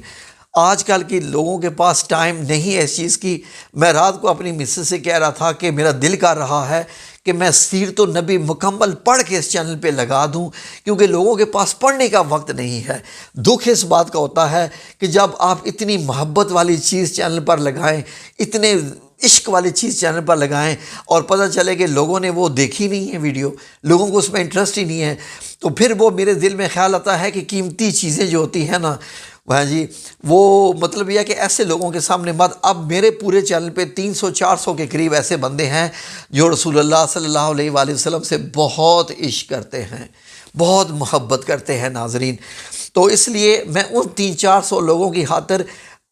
آج کل کے لوگوں کے پاس ٹائم نہیں ہے اس چیز کی۔ میں رات کو اپنی مسز سے کہہ رہا تھا کہ میرا دل کر رہا ہے کہ میں سیرت النبی مکمل پڑھ کے اس چینل پہ لگا دوں، کیونکہ لوگوں کے پاس پڑھنے کا وقت نہیں ہے۔ دکھ اس بات کا ہوتا ہے کہ جب آپ اتنی محبت والی چیز چینل پر لگائیں، اتنے عشق والی چیز چینل پر لگائیں، اور پتہ چلے کہ لوگوں نے وہ دیکھی نہیں ہے ویڈیو، لوگوں کو اس میں انٹرسٹ ہی نہیں ہے، تو پھر وہ میرے دل میں خیال آتا ہے کہ قیمتی چیزیں جو ہوتی ہیں نا، ہاں جی، وہ مطلب یہ ہے کہ ایسے لوگوں کے سامنے مت۔ اب میرے پورے چینل پہ 300-400 کے قریب ایسے بندے ہیں جو رسول اللہ صلی اللہ علیہ وآلہ وسلم سے بہت عشق کرتے ہیں، بہت محبت کرتے ہیں ناظرین۔ تو اس لیے میں ان 300-400 لوگوں کی خاطر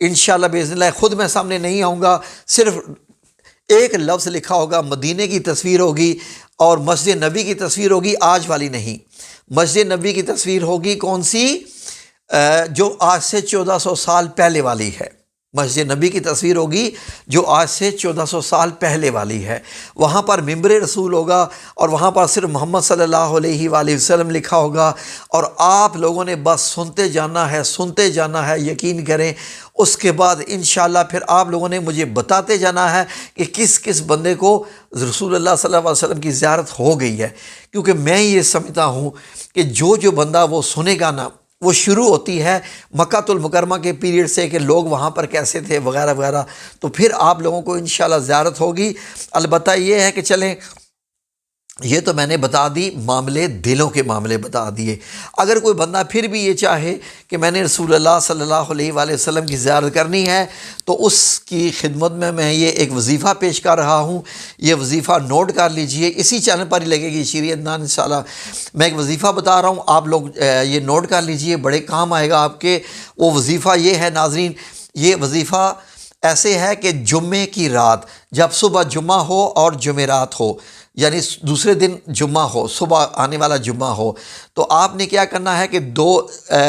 انشاءاللہ باذن اللہ خود میں سامنے نہیں آؤں گا، صرف ایک لفظ لکھا ہوگا، مدینے کی تصویر ہوگی اور مسجد نبی کی تصویر ہوگی، آج والی نہیں۔ مسجد نبی کی تصویر ہوگی کون سی؟ جو آج سے 1400 سال پہلے والی ہے۔ مسجد نبی کی تصویر ہوگی جو آج سے 1400 سال پہلے والی ہے۔ وہاں پر ممبر رسول ہوگا اور وہاں پر صرف محمد صلی اللہ علیہ وآلہ وسلم لکھا ہوگا، اور آپ لوگوں نے بس سنتے جانا ہے، سنتے جانا ہے، یقین کریں۔ اس کے بعد انشاءاللہ پھر آپ لوگوں نے مجھے بتاتے جانا ہے کہ کس کس بندے کو رسول اللہ صلی اللہ علیہ وسلم کی زیارت ہو گئی ہے، کیونکہ میں یہ سمجھتا ہوں کہ جو بندہ وہ سنے گا نا، وہ شروع ہوتی ہے مکہ المکرمہ کے پیریڈ سے کہ لوگ وہاں پر کیسے تھے وغیرہ وغیرہ، تو پھر آپ لوگوں کو انشاءاللہ زیارت ہوگی۔ البتہ یہ ہے کہ چلیں، یہ تو میں نے بتا دی، معاملے دلوں کے معاملے بتا دیے۔ اگر کوئی بندہ پھر بھی یہ چاہے کہ میں نے رسول اللہ صلی اللہ علیہ وآلہ وسلم کی زیارت کرنی ہے، تو اس کی خدمت میں یہ ایک وظیفہ پیش کر رہا ہوں۔ یہ وظیفہ نوٹ کر لیجئے، اسی چینل پر ہی لگے گی شریعت دان انشاءاللہ۔ میں ایک وظیفہ بتا رہا ہوں، آپ لوگ یہ نوٹ کر لیجئے، بڑے کام آئے گا آپ کے۔ وہ وظیفہ یہ ہے ناظرین، یہ وظیفہ ایسے ہے کہ جمعے کی رات جب صبح جمعہ ہو اور جمعرات ہو، یعنی دوسرے دن جمعہ ہو، صبح آنے والا جمعہ ہو، تو آپ نے کیا کرنا ہے کہ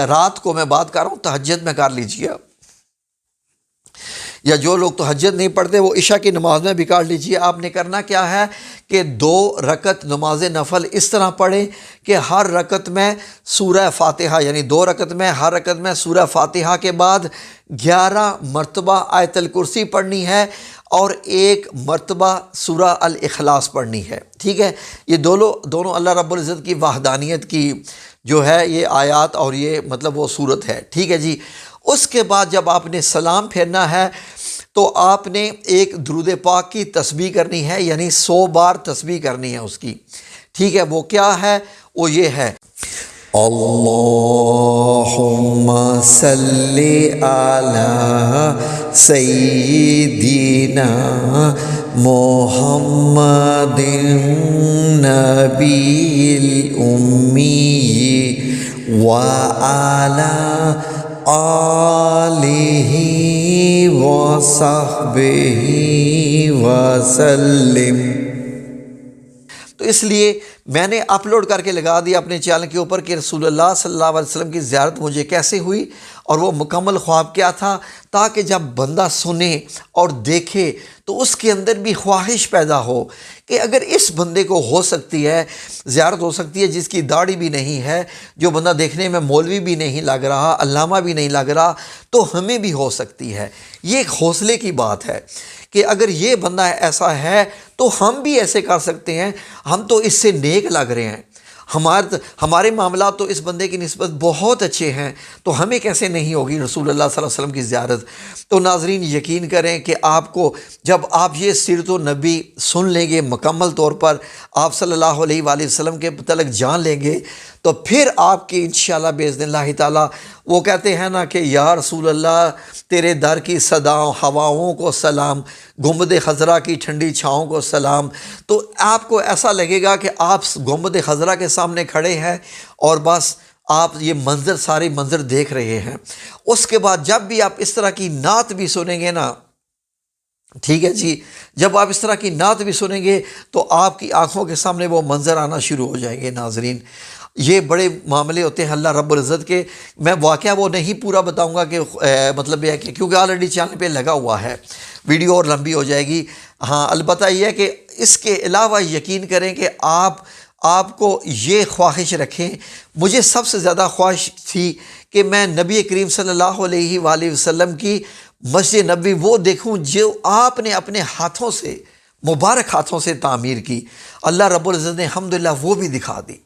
رات کو میں بات کر رہا ہوں، تہجد میں کر لیجئے، یا جو لوگ تہجد نہیں پڑھتے وہ عشاء کی نماز میں بھی کر لیجئے۔ آپ نے کرنا کیا ہے کہ 2 رکعت نماز نفل اس طرح پڑھیں کہ ہر رکعت میں سورہ فاتحہ، یعنی 2 رکعت میں ہر رکعت میں سورہ فاتحہ کے بعد 11 مرتبہ آیت الکرسی پڑھنی ہے اور 1 مرتبہ سورہ الاخلاص پڑھنی ہے، ٹھیک ہے؟ یہ دونوں اللہ رب العزت کی وحدانیت کی جو ہے یہ آیات اور یہ مطلب وہ صورت ہے، ٹھیک ہے جی۔ اس کے بعد جب آپ نے سلام پھیرنا ہے تو آپ نے ایک درود پاک کی تسبیح کرنی ہے، یعنی 100 بار تسبیح کرنی ہے اس کی، ٹھیک ہے؟ وہ کیا ہے؟ وہ یہ ہے اللہم صلی علی سیدنا محمد نبی الامی وعلی آلہ وصحبہ وسلم۔ تو اس لیے میں نے اپلوڈ کر کے لگا دیا اپنے چینل کے اوپر کہ رسول اللہ صلی اللہ علیہ وسلم کی زیارت مجھے کیسے ہوئی اور وہ مکمل خواب کیا تھا، تاکہ جب بندہ سنے اور دیکھے تو اس کے اندر بھی خواہش پیدا ہو کہ اگر اس بندے کو ہو سکتی ہے، زیارت ہو سکتی ہے، جس کی داڑھی بھی نہیں ہے، جو بندہ دیکھنے میں مولوی بھی نہیں لگ رہا، علامہ بھی نہیں لگ رہا، تو ہمیں بھی ہو سکتی ہے۔ یہ ایک حوصلے کی بات ہے کہ اگر یہ بندہ ایسا ہے تو ہم بھی ایسے کر سکتے ہیں، ہم تو اس سے نیک لگ رہے ہیں، ہمارے معاملات تو اس بندے کی نسبت بہت اچھے ہیں، تو ہمیں کیسے نہیں ہوگی رسول اللہ صلی اللہ علیہ وسلم کی زیارت۔ تو ناظرین یقین کریں کہ آپ کو جب آپ یہ سیرت النبی سن لیں گے مکمل طور پر، آپ صلی اللہ علیہ وآلہ وسلم کے متعلق جان لیں گے، تو پھر آپ کی انشاءاللہ باذن اللہ تعالیٰ، وہ کہتے ہیں نا کہ یا رسول اللہ تیرے در کی صداؤں ہواؤں کو سلام، گنبد خضرا کی ٹھنڈی چھاؤں کو سلام، تو آپ کو ایسا لگے گا کہ آپ گنبد خضرا کے سامنے کھڑے ہیں اور بس آپ یہ منظر، سارے منظر دیکھ رہے ہیں۔ اس کے بعد جب بھی آپ اس طرح کی نعت بھی سنیں گے نا، ٹھیک ہے جی، جب آپ اس طرح کی نعت بھی سنیں گے تو آپ کی آنکھوں کے سامنے وہ منظر آنا شروع ہو جائیں گے۔ ناظرین یہ بڑے معاملے ہوتے ہیں اللہ رب العزت کے، میں واقعہ وہ نہیں پورا بتاؤں گا کہ مطلب یہ ہے کہ کیونکہ آلریڈی چینل پہ لگا ہوا ہے، ویڈیو اور لمبی ہو جائے گی۔ ہاں البتہ یہ ہے کہ اس کے علاوہ یقین کریں کہ آپ کو یہ خواہش رکھیں۔ مجھے سب سے زیادہ خواہش تھی کہ میں نبی کریم صلی اللہ علیہ وآلہ وسلم کی مسجد نبوی وہ دیکھوں جو آپ نے اپنے ہاتھوں سے، مبارک ہاتھوں سے تعمیر کی۔ اللہ رب العزت نے الحمدللہ وہ بھی دکھا دی،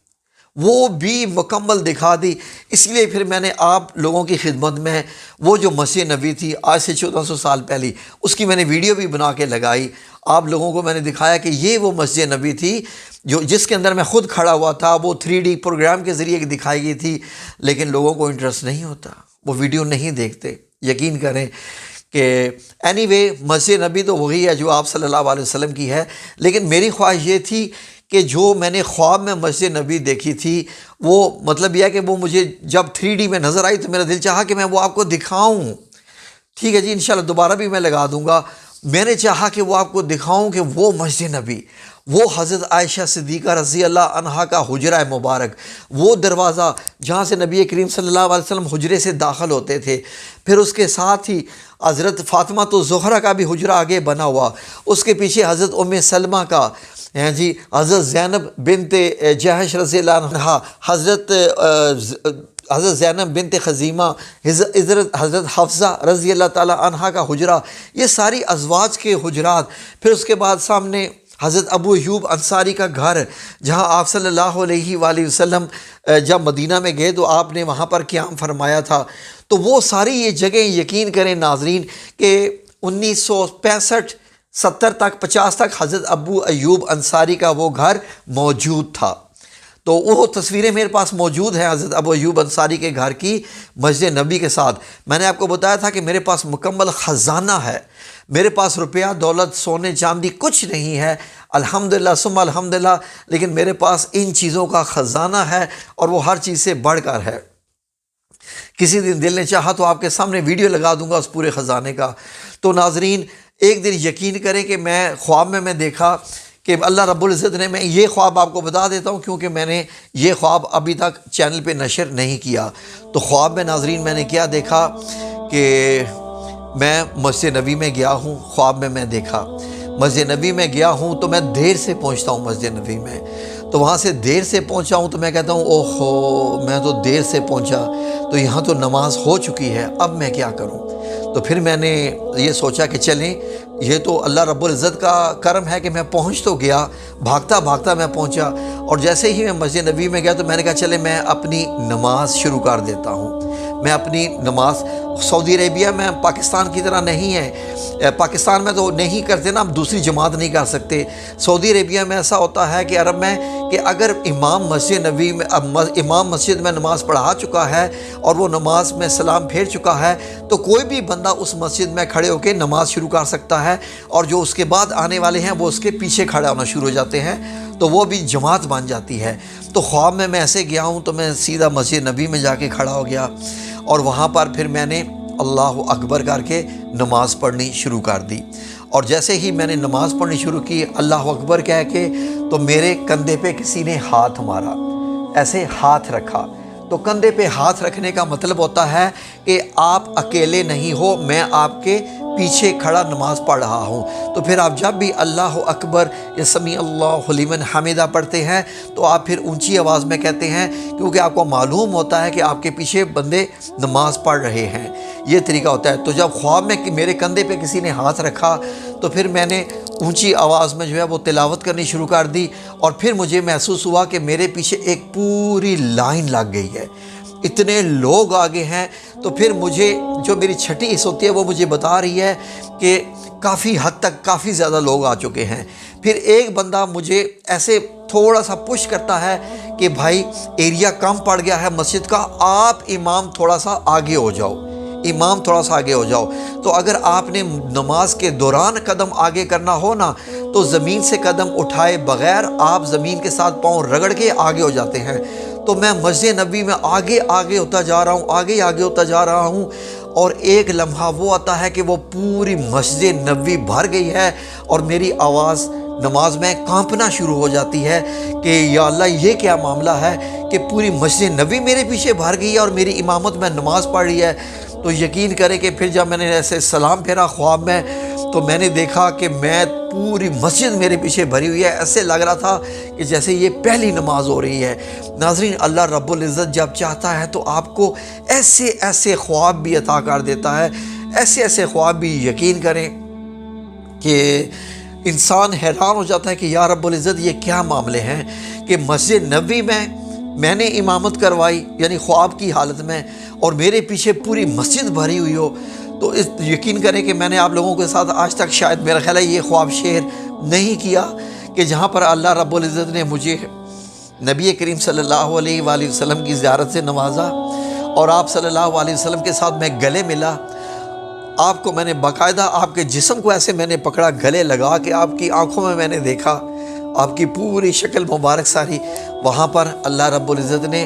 وہ بھی مکمل دکھا دی۔ اس لیے پھر میں نے آپ لوگوں کی خدمت میں وہ جو مسجد نبوی تھی آج سے 1400 سال پہلی، اس کی میں نے ویڈیو بھی بنا کے لگائی، آپ لوگوں کو میں نے دکھایا کہ یہ وہ مسجد نبوی تھی جس کے اندر میں خود کھڑا ہوا تھا، وہ 3D پروگرام کے ذریعے دکھائی گئی تھی، لیکن لوگوں کو انٹرسٹ نہیں ہوتا، وہ ویڈیو نہیں دیکھتے۔ یقین کریں کہ اینی وے مسجد نبوی تو وہی ہے جو آپ صلی اللہ علیہ وسلم کی ہے، لیکن میری خواہش یہ تھی کہ جو میں نے خواب میں مسجد نبوی دیکھی تھی، وہ مطلب یہ ہے کہ وہ مجھے جب 3D میں نظر آئی تو میرا دل چاہا کہ میں وہ آپ کو دکھاؤں۔ ٹھیک ہے جی، انشاءاللہ دوبارہ بھی میں لگا دوں گا۔ میں نے چاہا کہ وہ آپ کو دکھاؤں کہ وہ مسجد نبوی، وہ حضرت عائشہ صدیقہ رضی اللہ عنہا کا حجرہ مبارک، وہ دروازہ جہاں سے نبی کریم صلی اللہ علیہ وسلم حجرے سے داخل ہوتے تھے، پھر اس کے ساتھ ہی حضرت فاطمہ تو زہرہ کا بھی حجرہ آگے بنا ہوا، اس کے پیچھے حضرت ام سلمہ کا، جی حضرت زینب بنت جہش رضی اللہ عنہا، حضرت زینب بنت خزیمہ، حضرت حفصہ رضی اللہ تعالی عنہا کا حجرہ، یہ ساری ازواج کے حجرات۔ پھر اس کے بعد سامنے حضرت ابو ایوب انصاری کا گھر، جہاں آپ صلی اللہ علیہ وآلہ وسلم جب مدینہ میں گئے تو آپ نے وہاں پر قیام فرمایا تھا۔ تو وہ ساری یہ جگہیں یقین کریں ناظرین کہ 1965 70 تک 50 تک حضرت ابو ایوب انصاری کا وہ گھر موجود تھا۔ تو وہ تصویریں میرے پاس موجود ہیں حضرت ابو ایوب انصاری کے گھر کی مسجد نبوی کے ساتھ۔ میں نے آپ کو بتایا تھا کہ میرے پاس مکمل خزانہ ہے، میرے پاس روپیہ دولت سونے چاندی کچھ نہیں ہے، الحمدللہ ثم الحمدللہ، لیکن میرے پاس ان چیزوں کا خزانہ ہے اور وہ ہر چیز سے بڑھ کر ہے۔ کسی دن دل نے چاہا تو آپ کے سامنے ویڈیو لگا دوں گا اس پورے خزانے کا۔ تو ناظرین ایک دن یقین کریں کہ میں خواب میں دیکھا کہ اللہ رب العزت نے، میں یہ خواب آپ کو بتا دیتا ہوں کیونکہ میں نے یہ خواب ابھی تک چینل پہ نشر نہیں کیا۔ تو خواب میں ناظرین میں نے کیا دیکھا کہ میں مسجد نبوی میں گیا ہوں، خواب میں دیکھا مسجد نبوی میں گیا ہوں تو میں دیر سے پہنچتا ہوں مسجد نبوی میں، تو وہاں سے دیر سے پہنچا ہوں تو میں کہتا ہوں اوہو میں تو دیر سے پہنچا، تو یہاں تو نماز ہو چکی ہے، اب میں کیا کروں؟ تو پھر میں نے یہ سوچا کہ چلیں یہ تو اللہ رب العزت کا کرم ہے کہ میں پہنچ تو گیا، بھاگتا بھاگتا میں پہنچا۔ اور جیسے ہی میں مسجد نبوی میں گیا تو میں نے کہا چلے میں اپنی نماز شروع کر دیتا ہوں۔ میں اپنی نماز سعودی عربیہ میں پاکستان کی طرح نہیں ہے، پاکستان میں تو نہیں کرتے نا، ہم دوسری جماعت نہیں کر سکتے۔ سعودی عربیہ میں ایسا ہوتا ہے کہ عرب میں کہ اگر امام مسجد میں نماز پڑھا چکا ہے اور وہ نماز میں سلام پھیر چکا ہے تو کوئی بھی بندہ اس مسجد میں کھڑے ہو کے نماز شروع کر سکتا ہے، اور جو اس کے بعد آنے والے ہیں وہ اس کے پیچھے کھڑا ہونا شروع ہو جاتے ہیں، تو وہ بھی جماعت بن جاتی ہے۔ تو خواب میں ایسے گیا ہوں تو میں سیدھا مسجد نبی میں جا کے کھڑا ہو گیا، اور وہاں پر پھر میں نے اللہ اکبر کر کے نماز پڑھنی شروع کر دی۔ اور جیسے ہی میں نے نماز پڑھنی شروع کی اللہ اکبر کہہ کے، تو میرے کندھے پہ کسی نے ہاتھ مارا، ایسے ہاتھ رکھا۔ تو کندھے پہ ہاتھ رکھنے کا مطلب ہوتا ہے کہ آپ اکیلے نہیں ہو، میں آپ کے پیچھے کھڑا نماز پڑھ رہا ہوں۔ تو پھر آپ جب بھی اللہ اکبر یا سمیع اللہ لمن حمدہ پڑھتے ہیں تو آپ پھر اونچی آواز میں کہتے ہیں، کیونکہ آپ کو معلوم ہوتا ہے کہ آپ کے پیچھے بندے نماز پڑھ رہے ہیں۔ یہ طریقہ ہوتا ہے۔ تو جب خواب میں میرے کندھے پہ کسی نے ہاتھ رکھا تو پھر میں نے اونچی آواز میں جو ہے وہ تلاوت کرنی شروع کر دی، اور پھر مجھے محسوس ہوا کہ میرے پیچھے ایک پوری لائن لگ گئی ہے، اتنے لوگ آگے ہیں۔ تو پھر مجھے جو میری چھٹی حص ہوتی ہے وہ مجھے بتا رہی ہے کہ کافی حد تک کافی زیادہ لوگ آ چکے ہیں۔ پھر ایک بندہ مجھے ایسے تھوڑا سا پش کرتا ہے کہ بھائی ایریا کم پڑ گیا ہے مسجد کا، آپ امام تھوڑا سا آگے ہو جاؤ، امام تھوڑا سا آگے ہو جاؤ۔ تو اگر آپ نے نماز کے دوران قدم آگے کرنا ہو نا تو زمین سے قدم اٹھائے بغیر آپ زمین کے ساتھ پاؤں رگڑ کے آگے ہو جاتے ہیں۔ تو میں مسجد نبی میں آگے ہوتا جا رہا ہوں، آگے ہوتا جا رہا ہوں، اور ایک لمحہ وہ آتا ہے کہ وہ پوری مسجد نبوی بھر گئی ہے، اور میری آواز نماز میں کانپنا شروع ہو جاتی ہے کہ یا اللہ یہ کیا معاملہ ہے کہ پوری مسجد نبوی میرے پیچھے بھر گئی ہے اور میری امامت میں نماز پڑھ رہی ہے۔ تو یقین کریں کہ پھر جب میں نے ایسے سلام پھیرا خواب میں تو میں نے دیکھا کہ میں پوری مسجد میرے پیچھے بھری ہوئی ہے، ایسے لگ رہا تھا کہ جیسے یہ پہلی نماز ہو رہی ہے۔ ناظرین، اللہ رب العزت جب چاہتا ہے تو آپ کو ایسے خواب بھی عطا کر دیتا ہے، ایسے خواب بھی، یقین کریں کہ انسان حیران ہو جاتا ہے کہ یا رب العزت یہ کیا معاملے ہیں کہ مسجد نبوی میں نے امامت کروائی، یعنی خواب کی حالت میں، اور میرے پیچھے پوری مسجد بھری ہوئی ہو۔ تو یقین کریں کہ میں نے آپ لوگوں کے ساتھ آج تک شاید میرا خیال ہے یہ خواب شیئر نہیں کیا کہ جہاں پر اللہ رب العزت نے مجھے نبی کریم صلی اللہ علیہ وآلہ وسلم کی زیارت سے نوازا، اور آپ صلی اللہ علیہ وسلم کے ساتھ میں گلے ملا۔ آپ کو میں نے باقاعدہ آپ کے جسم کو ایسے میں نے پکڑا، گلے لگا کے آپ کی آنکھوں میں نے دیکھا آپ کی پوری شکل مبارک ساری۔ وہاں پر اللہ رب العزت نے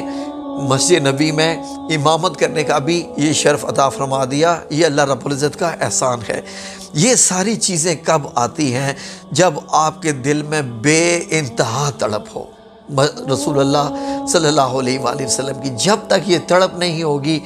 مسجد نبی میں امامت کرنے کا بھی یہ شرف عطا فرما دیا۔ یہ اللہ رب العزت کا احسان ہے۔ یہ ساری چیزیں کب آتی ہیں؟ جب آپ کے دل میں بے انتہا تڑپ ہو رسول اللہ صلی اللہ علیہ وآلہ وسلم کی۔ جب تک یہ تڑپ نہیں ہوگی،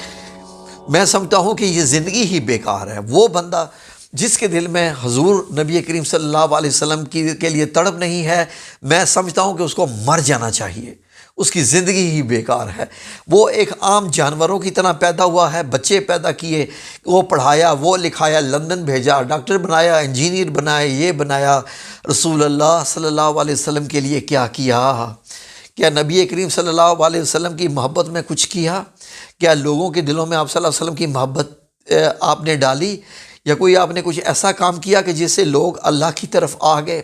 میں سمجھتا ہوں کہ یہ زندگی ہی بیکار ہے۔ وہ بندہ جس کے دل میں حضور نبی کریم صلی اللہ علیہ وسلم کے لیے تڑپ نہیں ہے، میں سمجھتا ہوں کہ اس کو مر جانا چاہیے، اس کی زندگی ہی بیکار ہے۔ وہ ایک عام جانوروں کی طرح پیدا ہوا ہے، بچے پیدا کیے، وہ پڑھایا، وہ لکھایا، لندن بھیجا، ڈاکٹر بنایا، انجینئر بنایا، یہ بنایا۔ رسول اللہ صلی اللہ علیہ وسلم کے لیے کیا کیا نبی کریم صلی اللہ علیہ وسلم کی محبت میں کچھ کیا؟ کیا لوگوں کے دلوں میں آپ صلی اللہ علیہ وسلم کی محبت آپ نے ڈالی، یا کوئی آپ نے کچھ ایسا کام کیا کہ جس سے لوگ اللہ کی طرف آ گئے،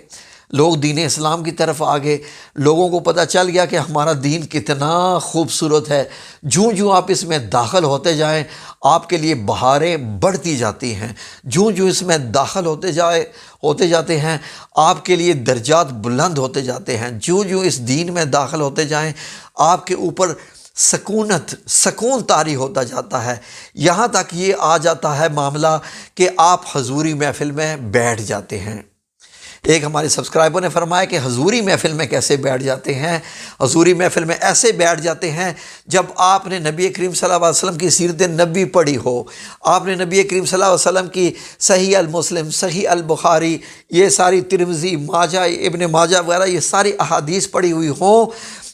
لوگ دین اسلام کی طرف آ گئے، لوگوں کو پتہ چل گیا کہ ہمارا دین کتنا خوبصورت ہے۔ جوں آپ اس میں داخل ہوتے جائیں آپ کے لیے بہاریں بڑھتی جاتی ہیں، جوں اس میں داخل ہوتے جاتے ہیں آپ کے لیے درجات بلند ہوتے جاتے ہیں، جوں اس دین میں داخل ہوتے جائیں آپ کے اوپر سکون طاری ہوتا جاتا ہے، یہاں تک یہ آ جاتا ہے معاملہ کہ آپ حضوری محفل میں بیٹھ جاتے ہیں۔ ایک ہمارے سبسکرائبر نے فرمایا کہ حضوری محفل میں کیسے بیٹھ جاتے ہیں؟ حضوری محفل میں ایسے بیٹھ جاتے ہیں جب آپ نے نبی کریم صلی اللہ علیہ وسلم کی سیرت نبی پڑھی ہو، آپ نے نبی کریم صلی اللہ علیہ وسلم کی صحیح المسلم، صحیح البخاری، یہ ساری ترمذی، ماجہ، ابن ماجہ وغیرہ یہ ساری احادیث پڑھی ہوئی ہوں۔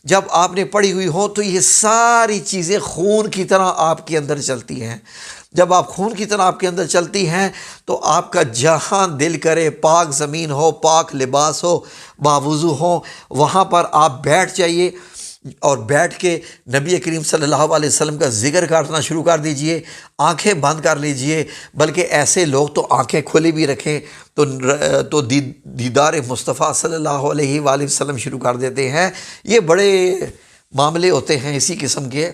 جب آپ نے پڑھی ہوئی ہوں تو یہ ساری چیزیں خون کی طرح آپ کے اندر چلتی ہیں۔ جب آپ خون کی طرح آپ کے اندر چلتی ہیں تو آپ کا جہاں دل کرے، پاک زمین ہو، پاک لباس ہو، باوضو ہو، وہاں پر آپ بیٹھ جائیے اور بیٹھ کے نبی کریم صلی اللہ علیہ وسلم کا ذکر کرنا شروع کر دیجئے، آنکھیں بند کر لیجئے۔ بلکہ ایسے لوگ تو آنکھیں کھلی بھی رکھیں تو دیدار مصطفیٰ صلی اللہ علیہ وآلہ وسلم شروع کر دیتے ہیں۔ یہ بڑے معاملے ہوتے ہیں اسی قسم کے،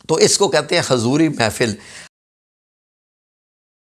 تو اس کو کہتے ہیں حضوری محفل۔